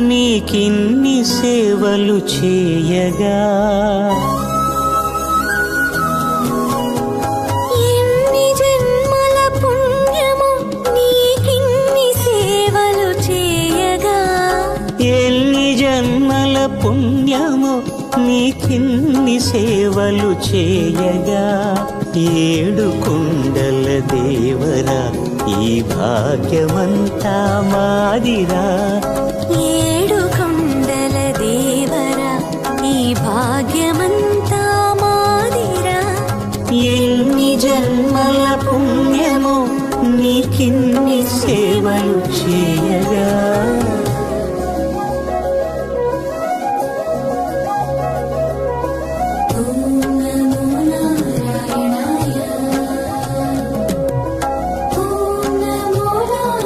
నీకిన్ని సేవలు చేయగా ఎన్ని జన్మల పుణ్యము నీకిన్ని సేవలు చేయగా ఎన్ని జన్మల పుణ్యము నీకిన్ని సేవలు చేయగా ఏడు కొండల దేవరా ఈ భాగ్యమంతా మాదిరా ఏడు కొండల దేవరా ఈ భాగ్యమంతా మాదిరా ఎన్ని జన్మల పుణ్యము నీకిన్ని సేవలు చేయగా